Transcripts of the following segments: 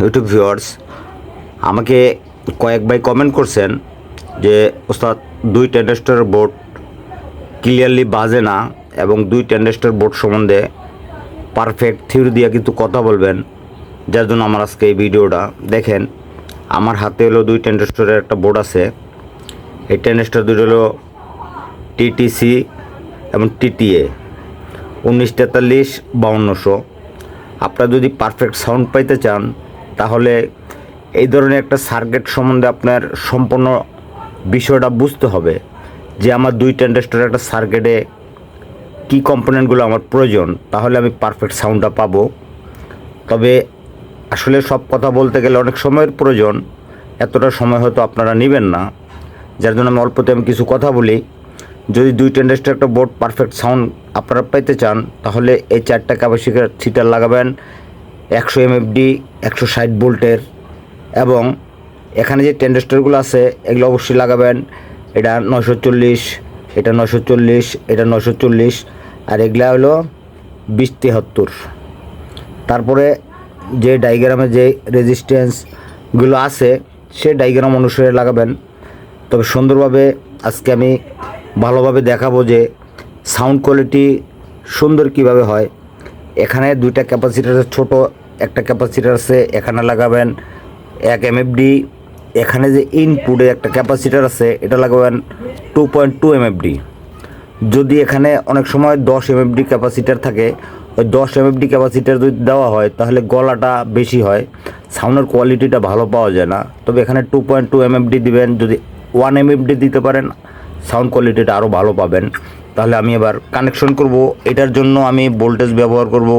YouTube viewers আমাকে কয়েক ভাই কমেন্ট করছেন যে ওস্তাদ 2 ট্রানজিস্টর বোর্ড ক্লিয়ারলি বাজে না এবং 2 ট্রানজিস্টর বোর্ড সম্বন্ধে পারফেক্ট থিওরি দিয়ে কিন্তু কথা বলবেন, যার জন্য আমার আজকে এই ভিডিওটা। দেখেন, আমার হাতে হলো 2 ট্রানজিস্টরের একটা বোর্ড আছে। এই ট্রানজিস্টর দুটো হলো টিটিসি এবং টিটিএ 1943-5200। আপনারা যদি পারফেক্ট সাউন্ড পাইতে চান তাহলে এই ধরনের একটা সার্কিট সম্বন্ধে আপনার সম্পূর্ণ বিষয়টা বুঝতে হবে যে আমার 2 ট্রানজিস্টরের একটা সার্কিটে কী কম্পোনেন্টগুলো আমার প্রয়োজন, তাহলে আমি পারফেক্ট সাউন্ডটা পাবো। তবে আসলে সব কথা বলতে গেলে অনেক সময়ের প্রয়োজন, এতটা সময় হয়তো আপনারা নেবেন না, যার জন্য আমি অল্পতে আমি কিছু কথা বলি। যদি 2 ট্রানজিস্টর একটা বোর্ড পারফেক্ট সাউন্ড আপনারা পাইতে চান তাহলে এই 4টা ক্যাপাসিটার লাগাবেন 100 এমএফডি 160 ভোল্টের, এবং এখানে যে ট্রানজিস্টরগুলো আছে এগুলো অবশ্যই লাগাবেন এটা 940, এটা 940, এটা 940, আর এগুলা হলো 2073। তারপরে যে ডায়াগ্রামে যে রেজিস্ট্যান্সগুলো আছে সে ডায়াগ্রাম অনুসারে লাগাবেন। তবে সুন্দরভাবে আজকে আমি ভালোভাবে দেখাবো যে সাউন্ড কোয়ালিটি সুন্দর কিভাবে হয়। এখানে 2টা ক্যাপাসিটার, ছোট একটা ক্যাপাসিটার আছে, এখানে লাগাবেন 1 এমএফডি। এখানে যে ইনপুটে একটা ক্যাপাসিটার আছে এটা লাগাবেন 2.2 এমএফডি। যদি এখানে অনেক সময় 10 এমএফডি ক্যাপাসিটার থাকে, ওই 10 এমএফডি ক্যাপাসিটার যদি দেওয়া হয় তাহলে গলাটা বেশি হয়, সাউন্ডের কোয়ালিটিটা ভালো পাওয়া যায় না। তবে এখানে 2.2 এমএফডি দিবেন। যদি 1 এমএফডি দিতে পারেন সাউন্ড কোয়ালিটিটা আরও ভালো পাবেন। তাহলে আমি এবার কানেকশন করব। এটার জন্য আমি ভোল্টেজ ব্যবহার করব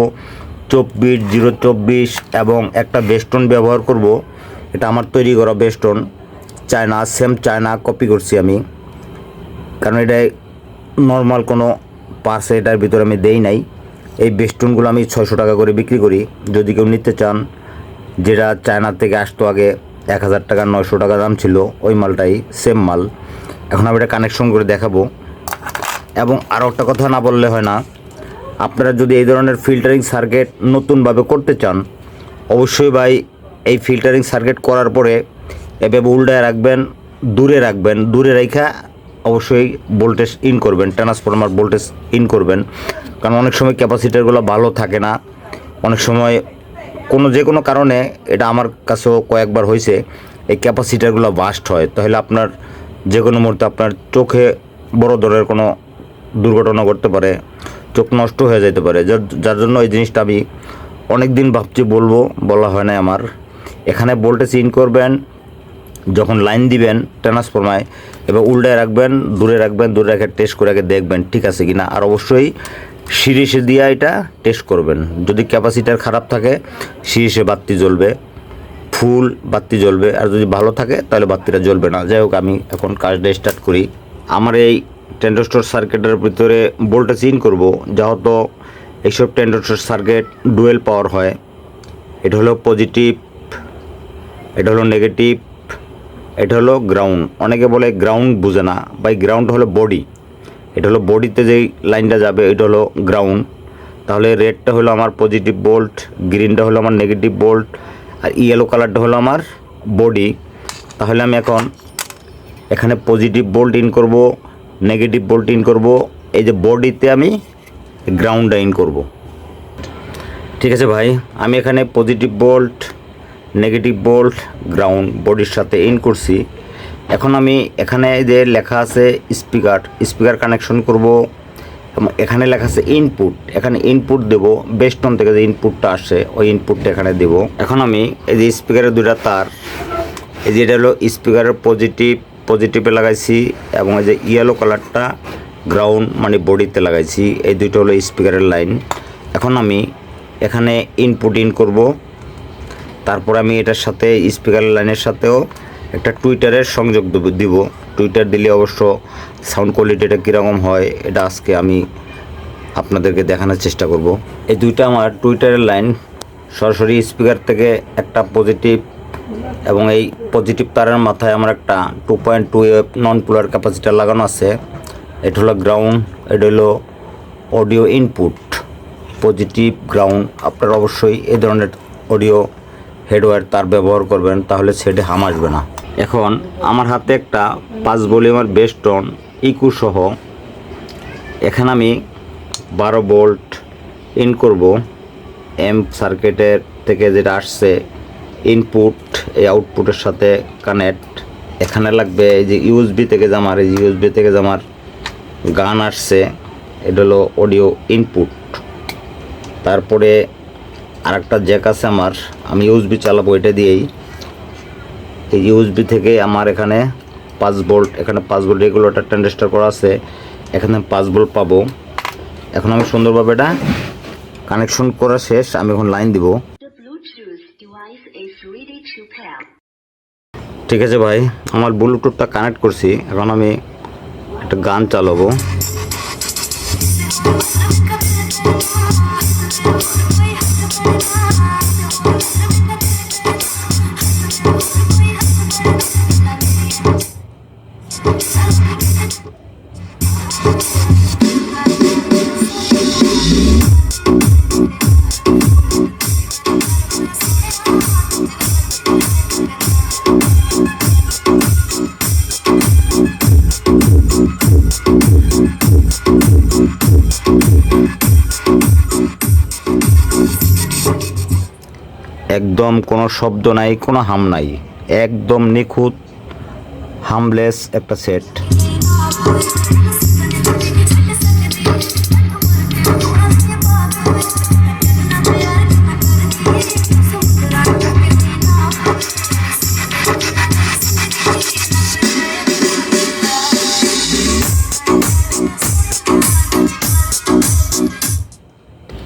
24 024 এবং একটা বেস্টন ব্যবহার করব। এটা আমার তৈরি করা বেস্টন, চায়না, সেম চায়না কপি করছি আমি, কারণ এটা নর্মাল কোনো পার্সে এটার ভিতরে আমি দেই নাই। এই বেস্টনগুলো আমি 600 টাকা করে বিক্রি করি। যদি কেউ নিতে চান, যেটা চায়না থেকে আসতো আগে 1000 টাকা 900 টাকা দাম ছিল, ওই মালটাই সেম মাল। এখন আমি এটা কানেকশন করে দেখাবো। এবং আরও একটা কথা না বললে হয় না, আপনারা যদি এই ধরনের ফিল্টারিং সার্কিট নতুনভাবে করতে চান অবশ্যই ভাই এই ফিল্টারিং সার্কিট করার পরে এভাবে উল্টায় রাখবেন, দূরে রেখা অবশ্যই ভোল্টেজ ইন করবেন, ট্রান্সফরমার ভোল্টেজ ইন করবেন। কারণ অনেক সময় ক্যাপাসিটারগুলো ভালো থাকে না, অনেক সময় যে কোনো কারণে, এটা আমার কাছেও কয়েকবার হয়েছে, এই ক্যাপাসিটারগুলো বাস্ট হয়। তাহলে আপনার যে কোনো মুহূর্তে আপনার চোখে বড় ধরনের কোনো দুর্ঘটনা ঘটতে পারে, চোখ নষ্ট হয়ে যেতে পারে। যার জন্য এই জিনিসটা আমি অনেক দিন ভাবছি বলা হয় না আমার। এখানে ভোল্টেজ ইন করবেন, যখন লাইন দিবেন ট্রান্সফরমায় এবার উল্টায় রাখবেন, দূরে রেখে টেস্ট করে আগে দেখবেন ঠিক আছে কিনা। আর অবশ্যই সিরিজে দিয়ে এটা টেস্ট করবেন। যদি ক্যাপাসিটার খারাপ থাকে সিরিজে বাতি জ্বলবে, ফুল বাতি জ্বলবে, আর যদি ভালো থাকে তাহলে বাতিটা জ্বলবে না। যাই হোক, আমি এখন কাজটা স্টার্ট করি। আমার এই ট্রানজিস্টর সার্কিটের ভিতরে ভোল্টেজ ইন করব। যেহেতু এইসব ট্রানজিস্টর সার্কিট ডুয়েল পাওয়ার হয়, এটা হলো পজিটিভ, এটা হলো নেগেটিভ, এটা হলো গ্রাউন্ড। অনেকে বলে গ্রাউন্ড বুঝে না ভাই, গ্রাউন্ড হলো বডি। এটা হলো বডিতে যেই লাইনটা যাবে এটা হলো গ্রাউন্ড। তাহলে রেডটা হলো আমার পজিটিভ ভোল্ট, গ্রিনটা হলো আমার নেগেটিভ ভোল্ট, আর ইয়েলো কালারটা হলো আমার বডি। তাহলে আমি এখন এখানে পজিটিভ ভোল্ট ইন করব, নেগেটিভ ভোল্ট ইন করব, এই যে বডিতে আমি গ্রাউন্ডটা ইন করব। ঠিক আছে ভাই, আমি এখানে positive volt, negative volt, ground বডির সাথে ইন করছি। এখন আমি এখানে যে লেখা আছে স্পিকার কানেকশন করব, এবং এখানে লেখা আছে ইনপুট, এখানে ইনপুট দেব। বেস্টন থেকে যে ইনপুটটা আসে ওই ইনপুটটা এখানে দেব। এখন আমি এই যে স্পিকারের 2টা তার, এই যে এটা হলো স্পিকারের পজিটিভে লাগাইছি, এবং এই যে ইয়েলো কালারটা গ্রাউন্ড মানে বডিতে লাগাইছি। এই দুটো হলো স্পিকারের লাইন। এখন আমি এখানে ইনপুট ইন করব। তারপর আমি এটার সাথে স্পিকারের লাইনের সাথেও একটা টুইটারের সংযোগ দিব। টুইটার দিলে অবশ্য সাউন্ড কোয়ালিটিটা কীরকম হয় এটা আজকে আমি আপনাদেরকে দেখানোর চেষ্টা করব। এই দুইটা আমার টুইটারের লাইন সরাসরি স্পিকার থেকে একটা পজিটিভ, এবং এই পজিটিভ তারের মাথায় আমার একটা 2.2 নন পোলার ক্যাপাসিটার লাগানো আছে। এটা হলো গ্রাউন্ড, এটা হলো অডিও ইনপুট, পজিটিভ গ্রাউন্ড। আপনারা অবশ্যই এই ধরনের অডিও হেডওয়্যার তার ব্যবহার করবেন, তাহলে সেটে হাম আসবে না। এখন আমার হাতে একটা 5 ভলিউমের বেস্টন ইকু সহ, এখানে আমি 12 ভোল্ট ইন করব। এম্প সার্কিটের থেকে যেটা আসছে ইনপুট, এই আউটপুটের সাথে কানেক্ট। এখানে লাগবে এই যে ইউএসবি থেকে যে আমার গান আসছে, এটা হলো অডিও ইনপুট। তারপরে আরেকটা জ্যাক আছে আমার, আমি ইউএসবি চালাবো এটা দিয়েই। এই ইউএসবি থেকে আমার এখানে 5 ভোল্ট, এখানে 5 ভোল্ট রেগুলেটর ট্রানজিস্টর করা আছে, এখানে 5 ভোল্ট পাবো। এখন আমি সুন্দরভাবে এটা কানেকশন করা শেষ, আমি এখন লাইন দিব। ঠিক আছে ভাই, আমার ব্লুটুথটা কানেক্ট করছি, এখন আমি একটা গান চালাবো। একদম কোনো শব্দ নাই, কোনো হাম নাই, একদম নিখুঁত হামলেস একটা সেট।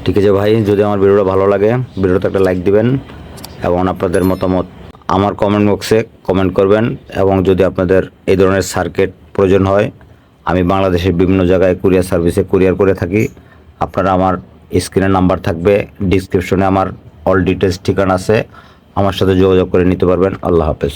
ঠিক আছে ভাই, যদি আমার ভিডিওটা ভালো লাগে ভিডিওতে একটা লাইক দিবেন এবং আপনাদের মতামত আমার কমেন্ট বক্সে কমেন্ট করবেন। এবং যদি আপনাদের এই ধরনের সার্কিট প্রয়োজন হয়, আমি বাংলাদেশের বিভিন্ন জায়গায় কুরিয়ার সার্ভিসে কুরিয়ার করে থাকি। আপনারা আমার স্ক্রিনে নাম্বার থাকবে, ডিসক্রিপশনে আমার অল ডিটেলস ঠিকানা আছে, আমার সাথে যোগাযোগ করে নিতে পারবেন। আল্লাহ হাফেজ।